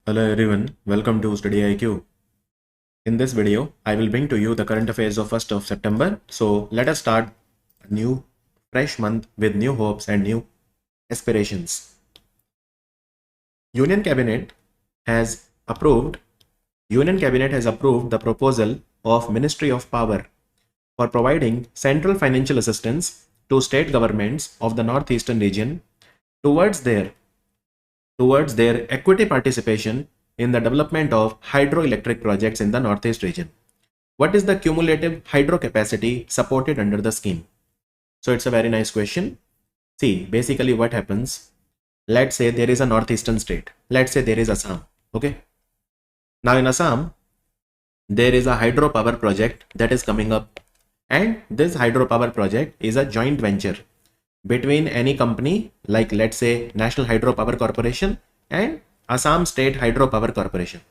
Hello everyone, welcome to Study IQ. In this video, I will bring to you the current affairs of 1st of September. So let us start a new fresh month with new hopes and new aspirations. Union Cabinet has approved the proposal of Ministry of Power for providing central financial assistance to state governments of the northeastern region towards their equity participation in the development of hydroelectric projects in the Northeast region. What is the cumulative hydro capacity supported under the scheme? So it's a very nice question. See, basically what happens, let's say there is a northeastern state. Let's say there is Assam. Okay. Now in Assam, there is a hydropower project that is coming up. And this hydropower project is a joint venture between any company like, let's say, National Hydropower Corporation and Assam State Hydropower Corporation.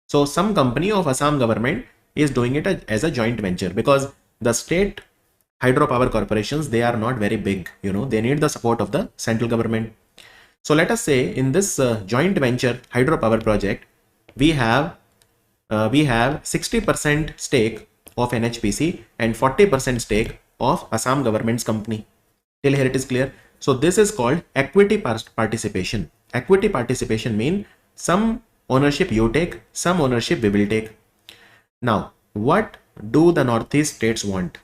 So some company of Assam government is doing it as a joint venture, because the state hydropower corporations, they are not very big, they need the support of the central government. So let us say in this joint venture hydropower project, we have 60% stake of NHPC and 40% stake of Assam government's company. Till here it is clear. So this is called equity participation. Equity participation means some ownership you take, some ownership we will take. Now, what do the Northeast states want?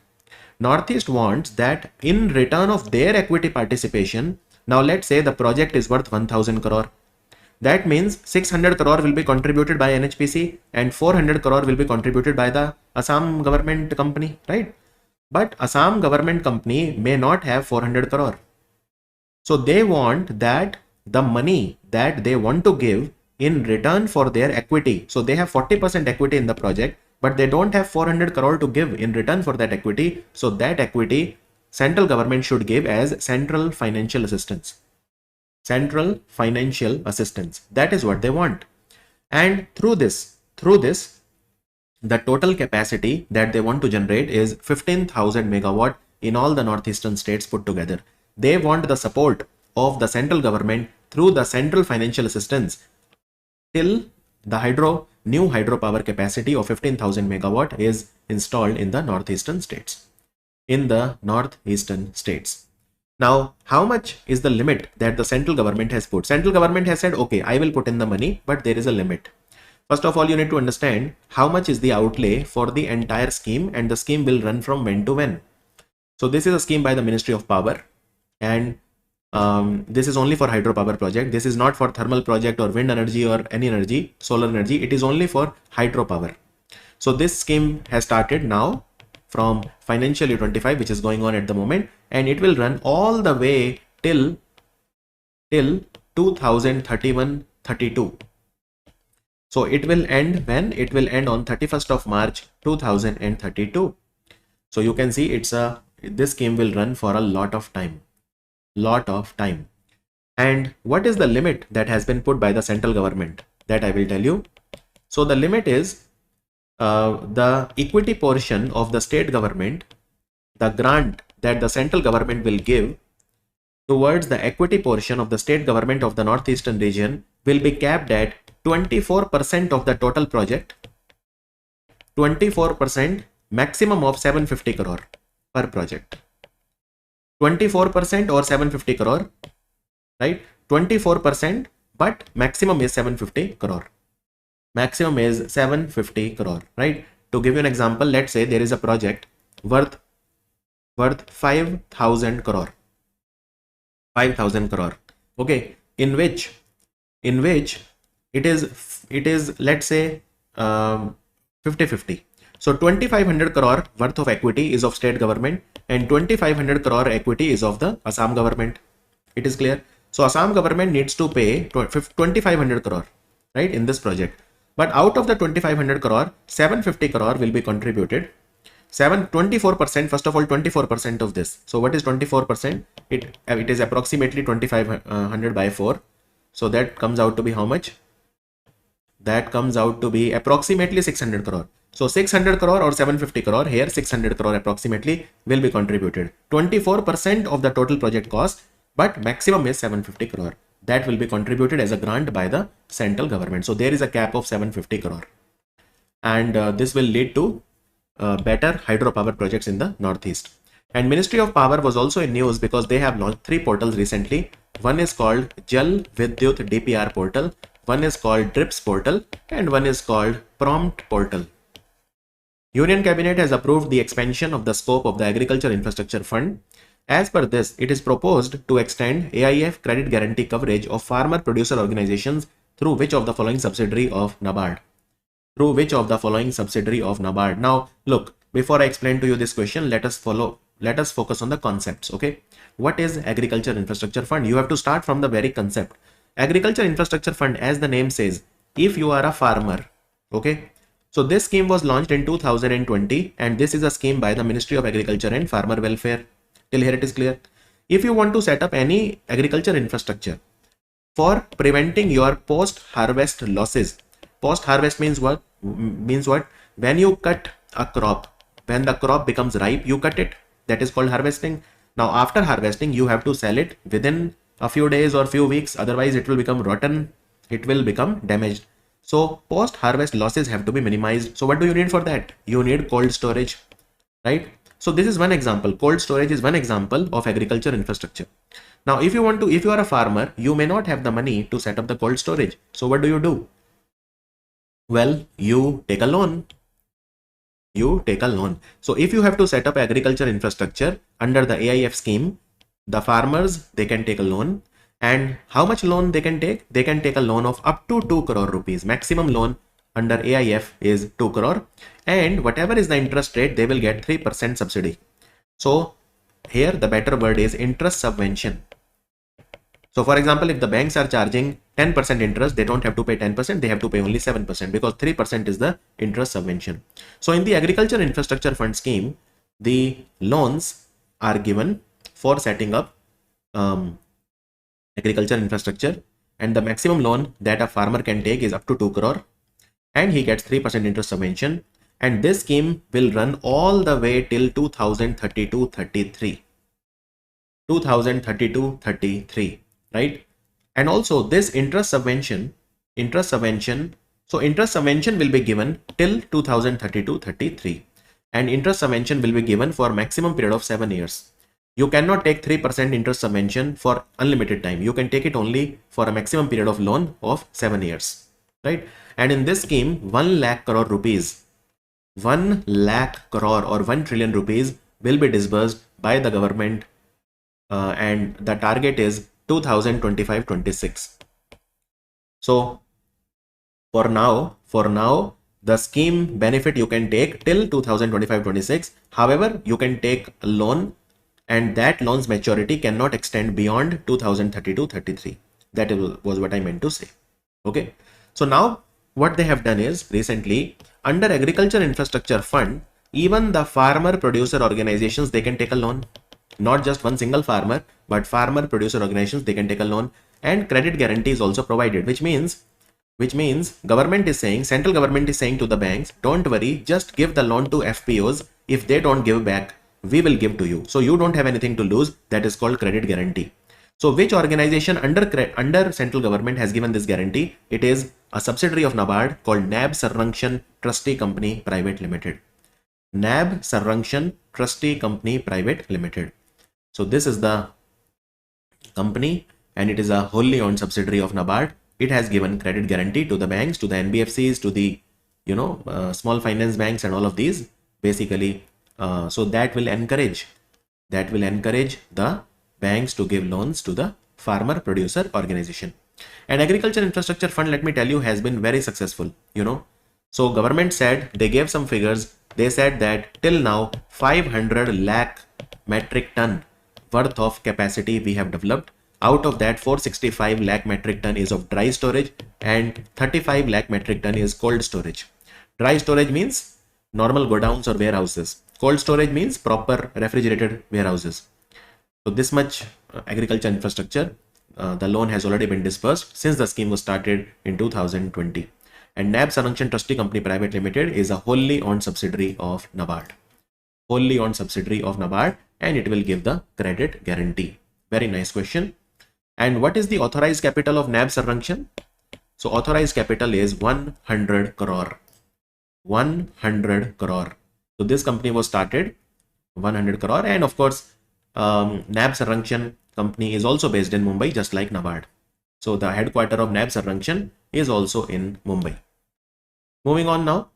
Northeast wants that in return of their equity participation, now let's say the project is worth 1000 crore. That means 600 crore will be contributed by NHPC and 400 crore will be contributed by the Assam government company, right? But Assam government company may not have 400 crore. So they want that the money that they want to give in return for their equity. So they have 40% equity in the project, but they don't have 400 crore to give in return for that equity. So that equity central government should give as central financial assistance. Central financial assistance. That is what they want. And through this, the total capacity that they want to generate is 15,000 megawatt in all the northeastern states put together. They want the support of the central government through the central financial assistance till the new hydropower capacity of 15,000 megawatt is installed in the northeastern states. Now, how much is the limit that the central government has put? Central government has said, okay, I will put in the money, but there is a limit. First of all, you need to understand how much is the outlay for the entire scheme, and the scheme will run from when to when. So this is a scheme by the Ministry of Power, and this is only for hydropower project. This is not for thermal project or wind energy or any energy, solar energy. It is only for hydropower. So this scheme has started now from financial year 25, which is going on at the moment, and it will run all the way till 2031-32. So it will end when? It will end on 31st of March 2032. So you can see this scheme will run for a lot of time. And what is the limit that has been put by the central government? That I will tell you. So the limit is the equity portion of the state government, the grant that the central government will give towards the equity portion of the state government of the northeastern region will be capped at 24% of the total project, 24%, maximum of 750 crore per project. 24% or 750 crore, right? 24%, but maximum is 750 crore. Maximum is 750 crore, right? To give you an example, let's say there is a project worth 5,000 crore. 5,000 crore. Okay, in which it is let's say 50-50. So 2,500 crore worth of equity is of state government and 2,500 crore equity is of the Assam government. It is clear. So Assam government needs to pay 2,500 crore, right, in this project. But out of the 2,500 crore, 750 crore will be contributed. 24%, first of all, 24% of this. So what is 24%? It is approximately 2,500 by 4. So that comes out to be how much? That comes out to be approximately 600 crore. So 600 crore or 750 crore, here 600 crore approximately will be contributed. 24% of the total project cost, but maximum is 750 crore. that will be contributed as a grant by the central government. So there is a cap of 750 crore. And this will lead to better hydropower projects in the Northeast. And Ministry of Power was also in news because they have launched 3 portals recently. One is called Jal Vidyut DPR portal, one is called DRIPS portal, and one is called Prompt portal. Union Cabinet has approved the expansion of the scope of the Agriculture Infrastructure Fund. As per this, it is proposed to extend AIF credit guarantee coverage of farmer producer organizations through which of the following subsidiary of NABARD. Through which of the following subsidiary of NABARD. Now, look, before I explain to you this question, let us focus on the concepts. Okay, what is Agriculture Infrastructure Fund? You have to start from the very concept. Agriculture Infrastructure Fund, as the name says, if you are a farmer, okay, so this scheme was launched in 2020 and this is a scheme by the Ministry of Agriculture and Farmer Welfare. Till here it is clear. If you want to set up any agriculture infrastructure for preventing your post-harvest losses, post-harvest means what? When you cut a crop, when the crop becomes ripe, you cut it. That is called harvesting. Now after harvesting, you have to sell it within a few days or few weeks. Otherwise it will become rotten. It will become damaged. So post-harvest losses have to be minimized. So what do you need for that? You need cold storage, right? So this is one example. Cold storage is one example of agriculture infrastructure. Now if you are a farmer, you may not have the money to set up the cold storage. So what do? Well, you take a loan. So if you have to set up agriculture infrastructure under the AIF scheme, the farmers, they can take a loan. And how much loan they can take? They can take a loan of up to 2 crore rupees. Maximum loan under AIF is 2 crore. And whatever is the interest rate, they will get 3% subsidy. So here the better word is interest subvention. So for example, if the banks are charging 10% interest, they don't have to pay 10%, they have to pay only 7% because 3% is the interest subvention. So in the Agriculture Infrastructure Fund scheme, the loans are given for setting up agriculture infrastructure, and the maximum loan that a farmer can take is up to 2 crore and he gets 3% interest subvention. And this scheme will run all the way till 2032-33. 2032-33. Right? And also this interest subvention will be given till 2032-33 and interest subvention will be given for maximum period of 7 years. You cannot take 3% interest subvention for unlimited time. You can take it only for a maximum period of loan of 7 years, right? And in this scheme, 1 lakh crore rupees, 1 lakh crore or 1 trillion rupees will be disbursed by the government and the target is 2025-26. So for now, the scheme benefit you can take till 2025-26. However, you can take a loan and that loan's maturity cannot extend beyond 2032-33. That was what I meant to say. Okay. So now what they have done is recently under Agriculture Infrastructure Fund, even the farmer producer organizations, they can take a loan. Not just one single farmer, but farmer producer organizations, they can take a loan and credit guarantee is also provided, which means government is saying, central government is saying to the banks, don't worry, just give the loan to FPOs. If they don't give back, we will give to you. So you don't have anything to lose. That is called credit guarantee. So which organization under central government has given this guarantee? It is a subsidiary of NABARD called NAB Sarrakshan Trustee Company Private Limited. NAB Sarrakshan Trustee Company Private Limited. So this is the company and it is a wholly owned subsidiary of NABARD. It has given credit guarantee to the banks, to the NBFCs, to the small finance banks and all of these basically. So that will encourage the banks to give loans to the farmer producer organization. And Agriculture Infrastructure Fund, let me tell you, has been very successful. So government said, they gave some figures. They said that till now 500 lakh metric ton worth of capacity we have developed. Out of that, 465 lakh metric ton is of dry storage and 35 lakh metric ton is cold storage. Dry storage means normal godowns or warehouses. Cold storage means proper refrigerated warehouses. So this much agriculture infrastructure, the loan has already been disbursed since the scheme was started in 2020. And NAB Sarrakshan Trustee Company Private Limited is a wholly owned subsidiary of NABARD. Wholly owned subsidiary of NABARD, and it will give the credit guarantee. Very nice question. And what is the authorized capital of NAB Sarrakshan? So authorized capital is 100 crore. 100 crore. So this company was started 100 crore, and of course NAB Sarrakshan company is also based in Mumbai, just like NABARD. So the headquarter of NAB Sarrakshan is also in Mumbai. Moving on now,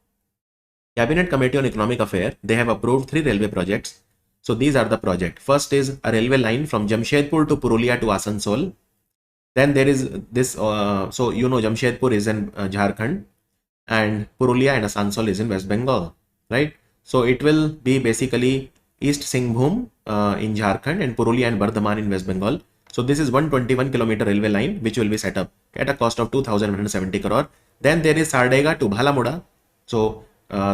Cabinet Committee on Economic Affairs, they have approved 3 railway projects. So these are the project. First is a railway line from Jamshedpur to Purulia to Asansol. Then there is this, so you know Jamshedpur is in Jharkhand, and Purulia and Asansol is in West Bengal, right? So it will be basically East Singhbhum in Jharkhand and Purulia and Bardhaman in West Bengal. So this is 121-kilometer railway line which will be set up at a cost of 2,170 crore. Then there is Sardega to Bhalamuda. So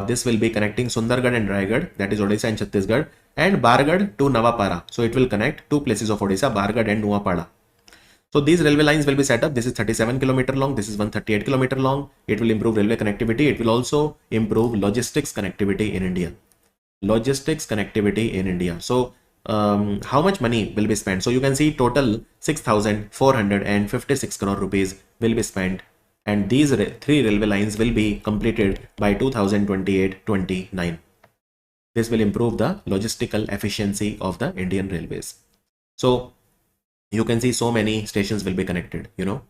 this will be connecting Sundargarh and Raigad, that is Odisha and Chhattisgarh, and Bargarh to Navapara. So it will connect 2 places of Odisha, Bargarh and Nuapada. So these railway lines will be set up. This is 37-kilometer long. This is 138-kilometer long. It will improve railway connectivity. It will also improve logistics connectivity in India. Logistics connectivity in India. So how much money will be spent? So you can see total 6,456 crore rupees will be spent, and these 3 railway lines will be completed by 2028-29. This will improve the logistical efficiency of the Indian railways. So you can see so many stations will be connected, you know,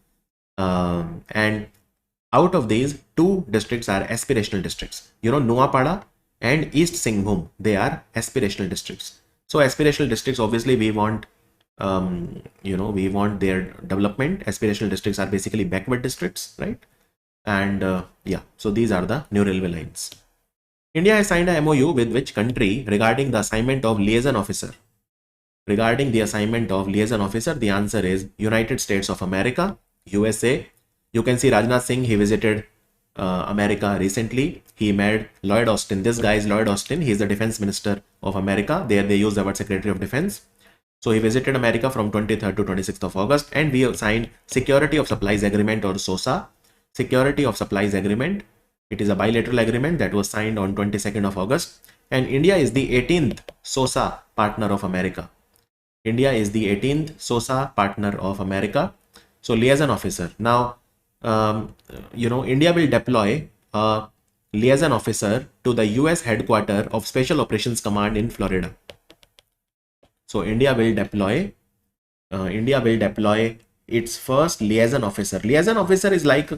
and out of these, 2 districts are aspirational districts, you know, Nuapada and East Singhbhum, they are aspirational districts. So aspirational districts, obviously we want, you know, we want their development. Aspirational districts are basically backward districts, right? And yeah, so these are the new railway lines. India has signed a MOU with which country regarding the assignment of liaison officer? Regarding the assignment of liaison officer, the answer is United States of America, USA. You can see Rajnath Singh, he visited America recently. He met Lloyd Austin. This guy is Lloyd Austin. He is the defense minister of America. There they use the word Secretary of Defense. So he visited America from 23rd to 26th of August, and we have signed Security of Supplies Agreement, or SOSA. Security of Supplies Agreement. It is a bilateral agreement that was signed on 22nd of August. And India is the 18th SOSA partner of America. India is the 18th SOSA partner of America. So liaison officer. Now, you know, India will deploy a liaison officer to the US headquarters of Special Operations Command in Florida. So India will deploy its first liaison officer. Liaison officer is like,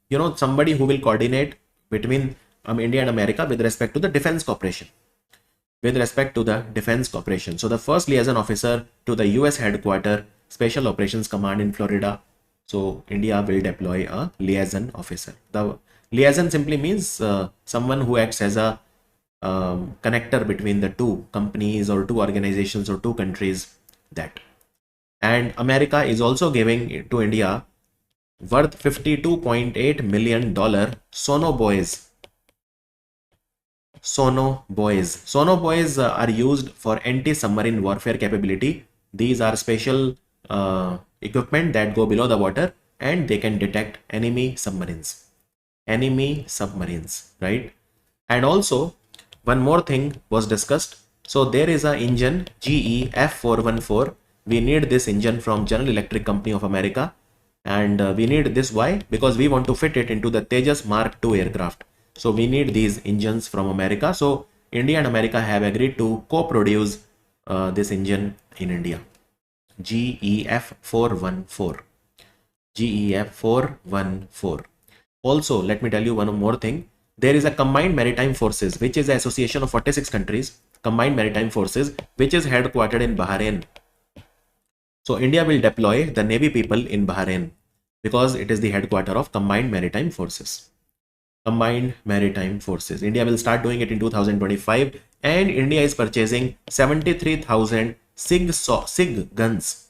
you know, somebody who will coordinate between India and America with respect to the defense cooperation. So the first liaison officer to the US headquarters, Special Operations Command in Florida. So India will deploy a liaison officer. The liaison simply means someone who acts as a connector between the 2 companies or 2 organizations or 2 countries, that. And America is also giving to India worth $52.8 million sonobuoys. Sonobuoys are used for anti-submarine warfare capability. These are special equipment that go below the water and they can detect enemy submarines, right? And also one more thing was discussed. So there is a engine GE F414. We need this engine from General Electric Company of America, and we need this. Why? Because we want to fit it into the Tejas Mark II aircraft. So we need these engines from America. So India and America have agreed to co-produce this engine in India. GEF414. GEF414. Also, let me tell you one more thing. There is a Combined Maritime Forces, which is an association of 46 countries. Combined Maritime Forces, which is headquartered in Bahrain. So India will deploy the Navy people in Bahrain because it is the headquarters of Combined Maritime Forces. Combined Maritime Forces. India will start doing it in 2025, and India is purchasing 73,000 SIG guns.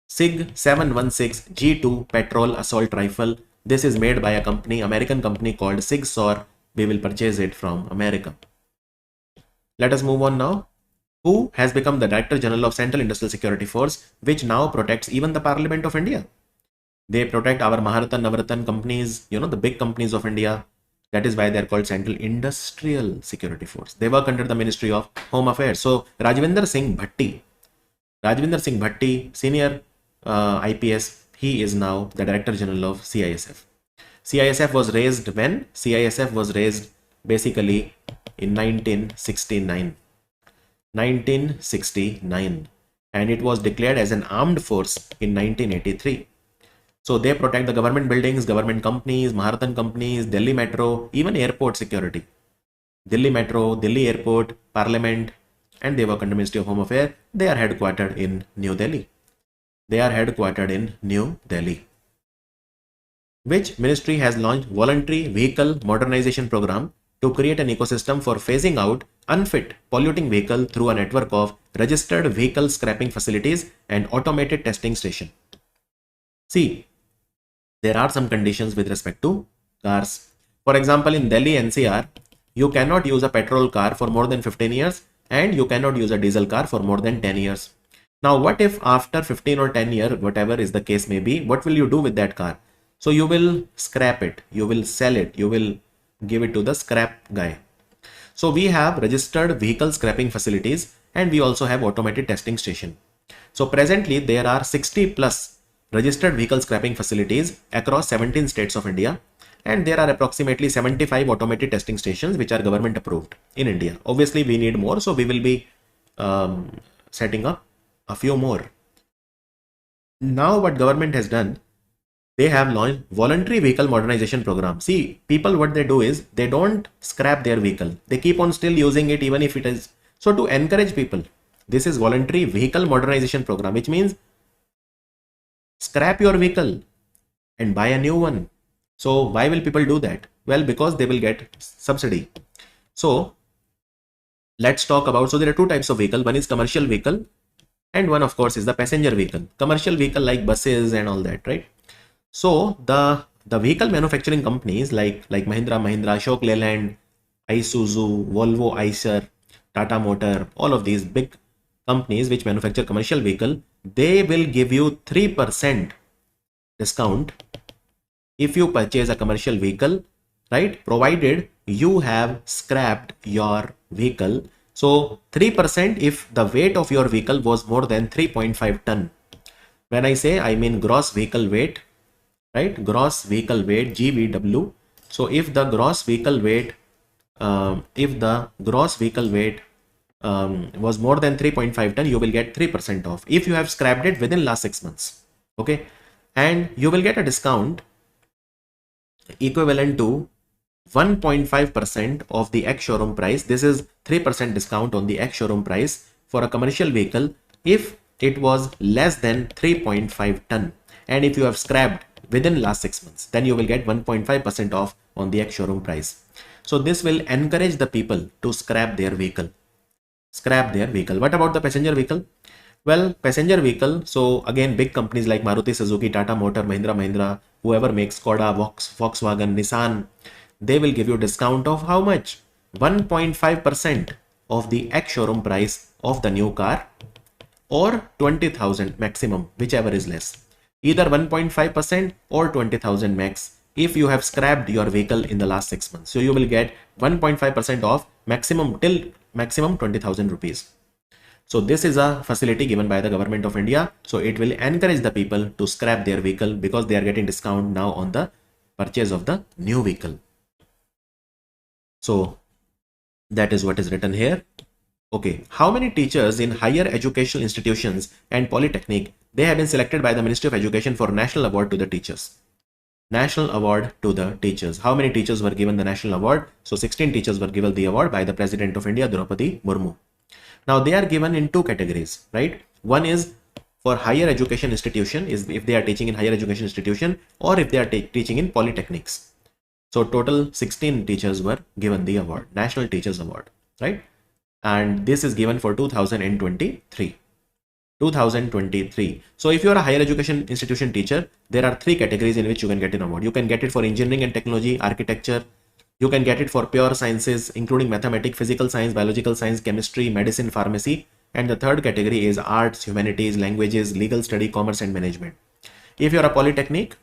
SIG 716 G2 petrol assault rifle. This is made by a company, American company called SIG SOR. We will purchase it from America. Let us move on now. Who has become the Director General of Central Industrial Security Force, which now protects even the Parliament of India? They protect our Maharatan, Navratan companies, you know, the big companies of India. That is why they are called Central Industrial Security Force. They work under the Ministry of Home Affairs. So Rajvinder Singh Bhatti, Senior IPS. He is now the Director General of CISF. CISF was raised when? CISF was raised basically in 1969. 1969, and it was declared as an armed force in 1983. So they protect the government buildings, government companies, Maharatan companies, Delhi Metro, even airport security. Delhi Metro, Delhi Airport, Parliament, and they work under Ministry of Home Affairs. They are headquartered in New Delhi. They are headquartered in New Delhi. Which ministry has launched voluntary vehicle modernization program to create an ecosystem for phasing out unfit polluting vehicle through a network of registered vehicle scrapping facilities and automated testing station. See, there are some conditions with respect to cars. For example, in Delhi NCR, you cannot use a petrol car for more than 15 years and you cannot use a diesel car for more than 10 years. Now, what if after 15 or 10 years, whatever is the case may be, what will you do with that car? So you will scrap it, you will sell it, you will give it to the scrap guy. So we have registered vehicle scrapping facilities and we also have automated testing station. So presently there are 60 plus registered vehicle scrapping facilities across 17 states of India, and there are approximately 75 automated testing stations which are government approved in India. Obviously we need more, so we will be setting up a few more. Now what government has done, they have launched voluntary vehicle modernization program. See, people, what they do is they don't scrap their vehicle. They keep on still using it even if it is. So to encourage people, this is voluntary vehicle modernization program, which means scrap your vehicle and buy a new one. So why will people do that? Well, because they will get subsidy. So let's talk about, so there are two types of vehicle. One is commercial vehicle and one of course is the passenger vehicle. Commercial vehicle like buses and all that, right? So the vehicle manufacturing companies like Mahindra, Ashok Leyland, Isuzu, Volvo, Eicher, Tata Motor, all of these big companies which manufacture commercial vehicle, they will give you 3% discount if you purchase a commercial vehicle, right? Provided you have scrapped your vehicle. So 3% if the weight of your vehicle was more than 3.5 ton. When I say, I mean gross vehicle weight, right? Gross vehicle weight, GVW. So if the gross vehicle weight, was more than 3.5 ton, you will get 3% off if you have scrapped it within last 6 months. Okay, and you will get a discount equivalent to 1.5% of the ex-showroom price. This is 3% discount on the ex-showroom price for a commercial vehicle if it was less than 3.5 ton, and if you have scrapped within last 6 months, then you will get 1.5% off on the ex-showroom price. So this will encourage the people to scrap their vehicle. What about the passenger vehicle? Well, passenger vehicle, so again big companies like Maruti Suzuki, Tata Motor, Mahindra, whoever makes Skoda, Volkswagen, Nissan, they will give you discount of how much? 1.5% of the ex-showroom price of the new car, or 20,000 maximum, whichever is less. Either 1.5% or 20,000 max if you have scrapped your vehicle in the last 6 months. So you will get 1.5% off maximum till maximum 20,000 rupees. So this is a facility given by the government of India. So it will encourage the people to scrap their vehicle because they are getting discount now on the purchase of the new vehicle. So that is what is written here. Okay, how many teachers in higher educational institutions and polytechnic, they have been selected by the Ministry of Education for National Award to the teachers? National Award to the teachers. How many teachers were given the National Award? So 16 teachers were given the award by the President of India, Draupadi Murmu. Now they are given in two categories, right? One is for higher education institution, is if they are teaching in higher education institution or if they are teaching in polytechnics. So total 16 teachers were given the award, National Teachers Award, right? And this is given for 2023. So if you are a higher education institution teacher, there are three categories in which you can get an award. You can get it for engineering and technology, architecture. You can get it for pure sciences, including mathematics, physical science, biological science, chemistry, medicine, pharmacy. And the third category is arts, humanities, languages, legal study, commerce and management. If you're a polytechnic,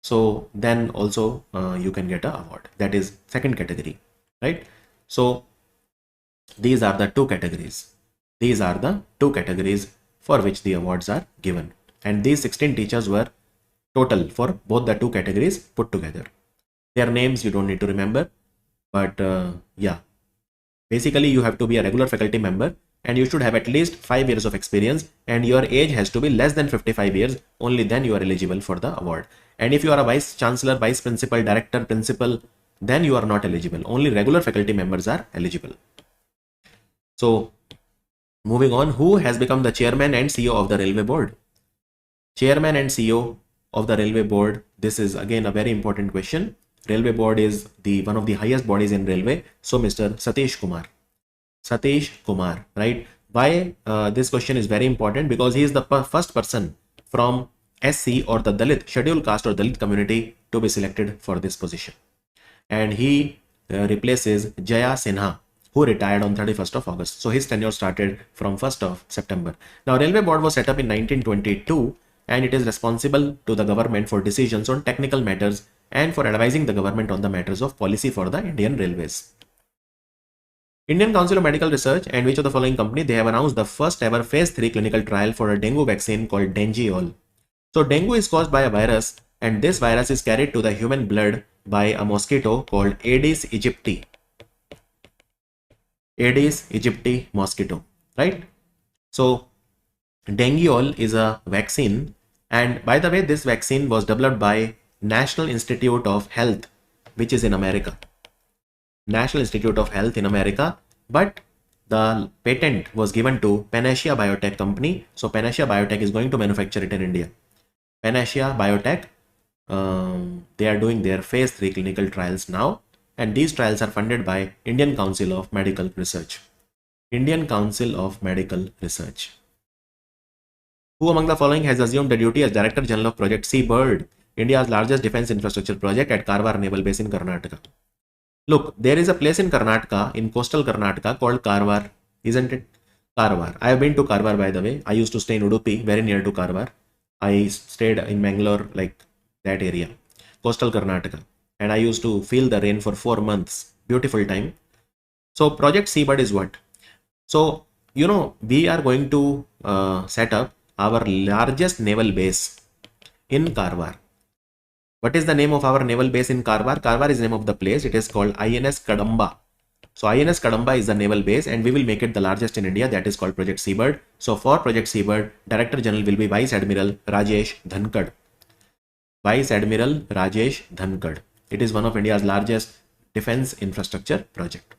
so then also you can get an award. That is second category, right? So these are the two categories. These are the two categories for which the awards are given. and these 16 teachers were total for both the two categories put together. Their names you don't need to remember, but yeah, basically you have to be a regular faculty member and you should have at least 5 years of experience and your age has to be less than 55 years. Only then you are eligible for the award. And if you are a vice chancellor, vice principal, director, principal, then you are not eligible. Only regular faculty members are eligible. So moving on, who has become the chairman and CEO of the railway board? Chairman and CEO of the railway board. This is again a very important question. Railway board is one of the highest bodies in railway. So Mr. Satish Kumar. Satish Kumar, right? Why this question is very important? Because he is the first person from SC or the Dalit, scheduled caste or Dalit community to be selected for this position. And he replaces Jaya Sinha, who retired on 31st of August. So his tenure started from 1st of September. Now, Railway Board was set up in 1922 and it is responsible to the government for decisions on technical matters and for advising the government on the matters of policy for the Indian Railways. Indian Council of Medical Research and which of the following company, they have announced the first ever phase 3 clinical trial for a dengue vaccine called Dengiol. So dengue is caused by a virus and this virus is carried to the human blood by a mosquito called Aedes aegypti. Aedes aegypti mosquito, right? So Dengiol is a vaccine, and by the way, this vaccine was developed by National Institute of Health, which is in America. National Institute of Health in America, but the patent was given to Panacea Biotech company. So Panacea Biotech is going to manufacture it in India. Panacea Biotech, they are doing their phase 3 clinical trials now, and these trials are funded by Indian Council of Medical Research. Indian Council of Medical Research. Who among the following has assumed the duty as Director General of Project Seabird, India's largest defense infrastructure project at Karwar Naval Base in Karnataka? Look, there is a place in Karnataka, in coastal Karnataka called Karwar, isn't it? Karwar. I have been to Karwar, by the way. I used to stay in Udupi, very near to Karwar. I stayed in Mangalore, like that area, coastal Karnataka. And I used to feel the rain for 4 months. Beautiful time. So Project Seabird is what? So, you know, we are going to set up our largest naval base in Karwar. What is the name of our naval base in Karwar? Karwar is the name of the place. It is called INS Kadamba. So INS Kadamba is the naval base and we will make it the largest in India. That is called Project Seabird. So for Project Seabird, Director General will be Vice Admiral Rajesh Dhankad. Vice Admiral Rajesh Dhankad. It is one of India's largest defense infrastructure project.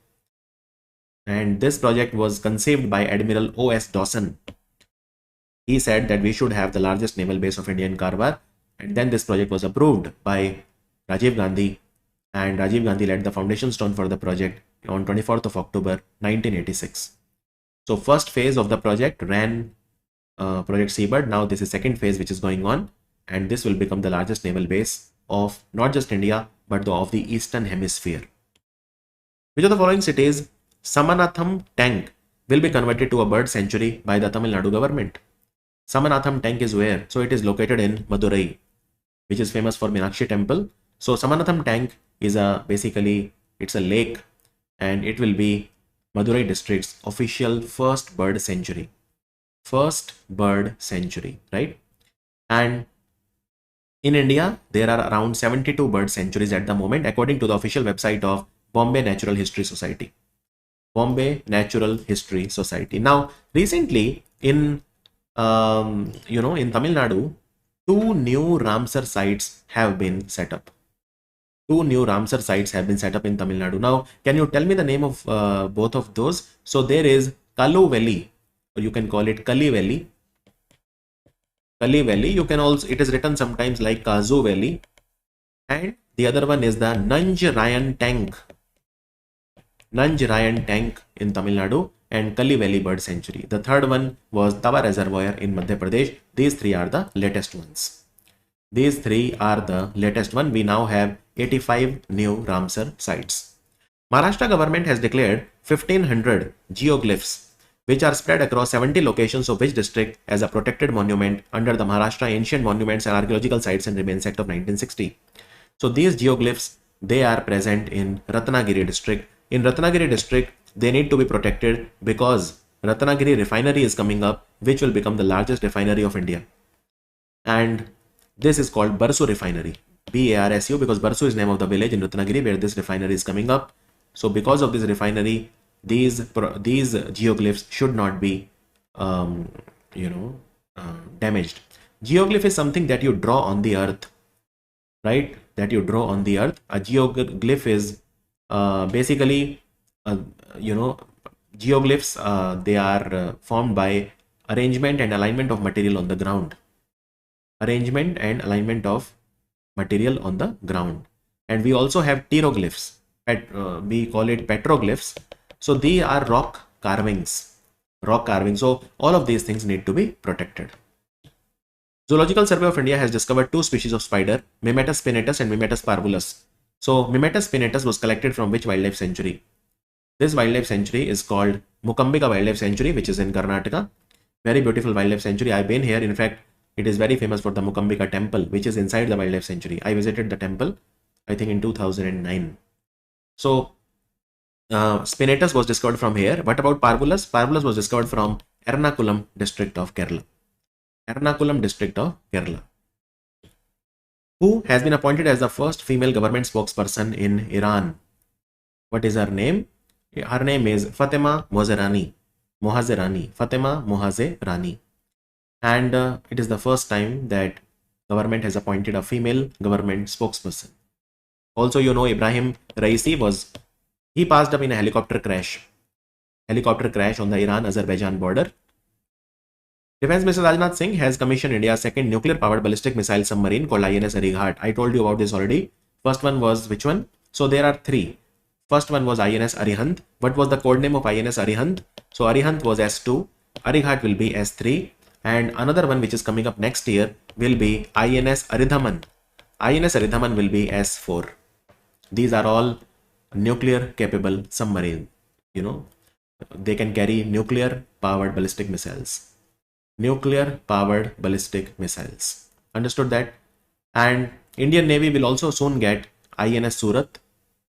And this project was conceived by Admiral O.S. Dawson. He said that we should have the largest naval base of India in Karwar. And then this project was approved by Rajiv Gandhi. And Rajiv Gandhi led the foundation stone for the project on 24th of October 1986. So first phase of the project ran Project Seabird. Now this is second phase which is going on. And this will become the largest naval base of not just India, but of the Eastern Hemisphere. Which of the following cities Samanatham tank will be converted to a bird sanctuary by the Tamil Nadu government? Samanatham tank is where? So it is located in Madurai, which is famous for Meenakshi temple. So Samanatham tank is basically it's a lake and it will be Madurai district's official first bird sanctuary. First bird sanctuary, right? And in India, there are around 72 bird sanctuaries at the moment, according to the official website of Bombay Natural History Society. Bombay Natural History Society. Now, recently in in Tamil Nadu, 2 new Ramsar sites have been set up. 2 new Ramsar sites have been set up in Tamil Nadu. Now, can you tell me the name of both of those? So there is Kalu Valley, or you can call it Kali Valley. Kali Valley, you can also, it is written sometimes like Kazu Valley. And the other one is the Nanj Rayan Tank. Nanj Rayan Tank in Tamil Nadu and Kali Valley Bird Sanctuary. The third one was Tawa Reservoir in Madhya Pradesh. These 3 are the latest ones. These 3 are the latest one. We now have 85 new Ramsar sites. Maharashtra government has declared 1500 geoglyphs which are spread across 70 locations of which district as a protected monument under the Maharashtra Ancient Monuments and Archaeological Sites and Remains Act of 1960. So these geoglyphs, they are present in Ratnagiri district. In Ratnagiri district, they need to be protected because Ratnagiri refinery is coming up, which will become the largest refinery of India. and this is called Barsu Refinery. BARSU, because Barsu is name of the village in Ratnagiri where this refinery is coming up. So because of this refinery, these geoglyphs should not be damaged. Geoglyph is something that you draw on the earth, right? That you draw on the earth. A geoglyph is basically geoglyphs, they are formed by arrangement and alignment of material on the ground. Arrangement and alignment of material on the ground. And we also have pteroglyphs. We call it petroglyphs. So they are rock carvings. So all of these things need to be protected. Zoological Survey of India has discovered 2 species of spider, Mimetus spinatus and Mimetus parvulus. So Mimetus spinatus was collected from which wildlife sanctuary? This wildlife sanctuary is called Mukambika Wildlife Sanctuary, which is in Karnataka. Very beautiful wildlife sanctuary. I've been here. In fact, it is very famous for the Mukambika temple, which is inside the wildlife sanctuary. I visited the temple, I think in 2009. So spinatus was discovered from here. What about parvulus? Parvulus was discovered from Ernakulam district of Kerala. Ernakulam district of Kerala. Who has been appointed as the first female government spokesperson in Iran? What is her name? Her name is Fatima Mohazerani. Fatima Mohazerani. And it is the first time that government has appointed a female government spokesperson. Also, you know, Ibrahim Raisi he passed up in a helicopter crash on the Iran-Azerbaijan border. Defense Minister Rajnath Singh has commissioned India's second nuclear-powered ballistic missile submarine called INS Arighat. I told you about this already. First one was which one? So there are 3. First one was INS Arihant. What was the code name of INS Arihant? So Arihant was S2, Arighat will be S3, and another one which is coming up next year will be INS Aridhaman. INS Aridhaman will be S4. These are all nuclear capable submarine. You know, they can carry nuclear powered ballistic missiles. Understood that? And Indian Navy will also soon get INS Surat,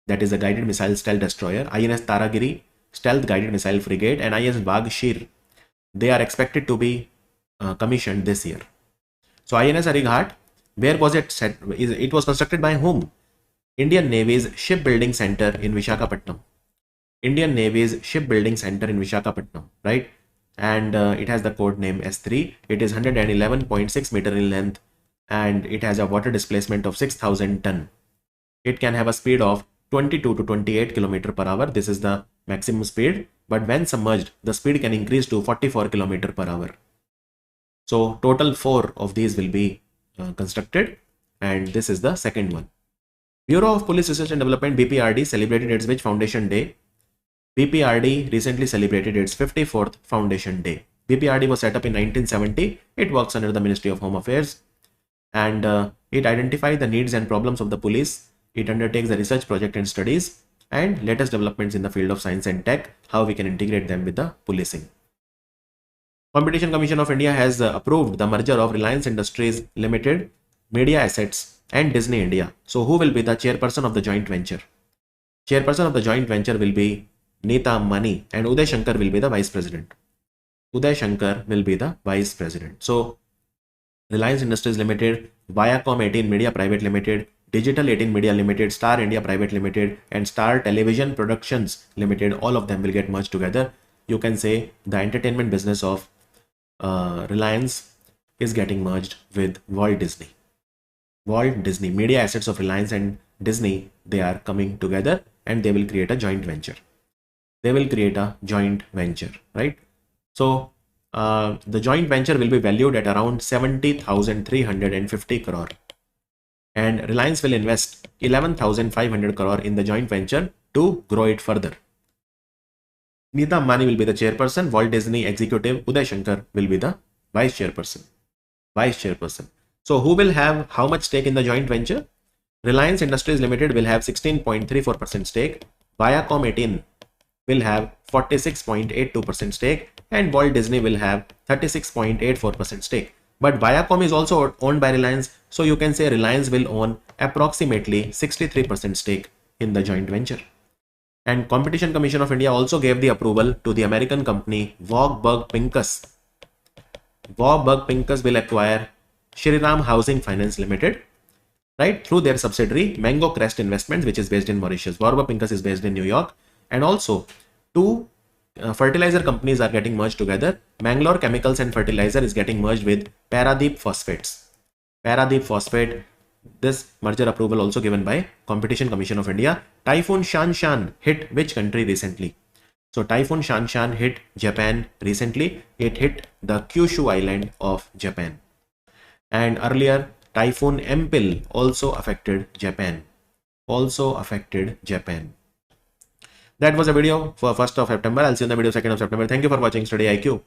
that is a guided missile stealth destroyer, INS Taragiri, stealth guided missile frigate, and INS Bagshir. They are expected to be commissioned this year. So INS Arighat, where was it set? It was constructed by whom? Indian Navy's Shipbuilding Center in Visakhapatnam. Right? And it has the code name S3. It is 111.6 meter in length and it has a water displacement of 6,000 ton. It can have a speed of 22 to 28 km per hour. This is the maximum speed, but when submerged, the speed can increase to 44 km per hour. So total 4 of these will be constructed, and this is the second one. Bureau of Police Research and Development BPRD celebrated its which foundation day? BPRD recently celebrated its 54th foundation day. BPRD was set up in 1970. It works under the Ministry of Home Affairs, and it identifies the needs and problems of the police. It undertakes the research project and studies and latest developments in the field of science and tech, how we can integrate them with the policing. Competition Commission of India has approved the merger of Reliance Industries Limited, Media Assets and Disney India. So who will be the chairperson of the joint venture? Chairperson of the joint venture will be Neeta Mani, and Uday Shankar will be the vice president. So Reliance Industries Limited, Viacom 18 Media Private Limited, Digital 18 Media Limited, Star India Private Limited and Star Television Productions Limited, all of them will get merged together. You can say the entertainment business of Reliance is getting merged with Walt Disney. Media assets of Reliance and Disney, they are coming together and they will create a joint venture. Right? So the joint venture will be valued at around 70,350 crore. And Reliance will invest 11,500 crore in the joint venture to grow it further. Neeta Mani will be the chairperson, Walt Disney executive Uday Shankar will be the vice chairperson. So who will have how much stake in the joint venture? Reliance Industries Limited will have 16.34% stake, Viacom 18 will have 46.82% stake, and Walt Disney will have 36.84% stake. But Viacom is also owned by Reliance, so you can say Reliance will own approximately 63% stake in the joint venture. And Competition Commission of India also gave the approval to the American company Warburg Pincus. Warburg Pincus will acquire Shriram Housing Finance Limited, right, through their subsidiary Mango Crest Investments, which is based in Mauritius. Warburg Pincus is based in New York. And also two fertilizer companies are getting merged together. Mangalore Chemicals and Fertilizer is getting merged with Paradeep Phosphates. Paradeep Phosphate, this merger approval also given by Competition Commission of India. Typhoon Shanshan hit which country recently? So Typhoon Shanshan hit Japan recently. It hit the Kyushu island of Japan. And earlier Typhoon Empil also affected Japan. That was a video for 1st of September. I'll see you in the video 2nd of September. Thank you for watching Study IQ.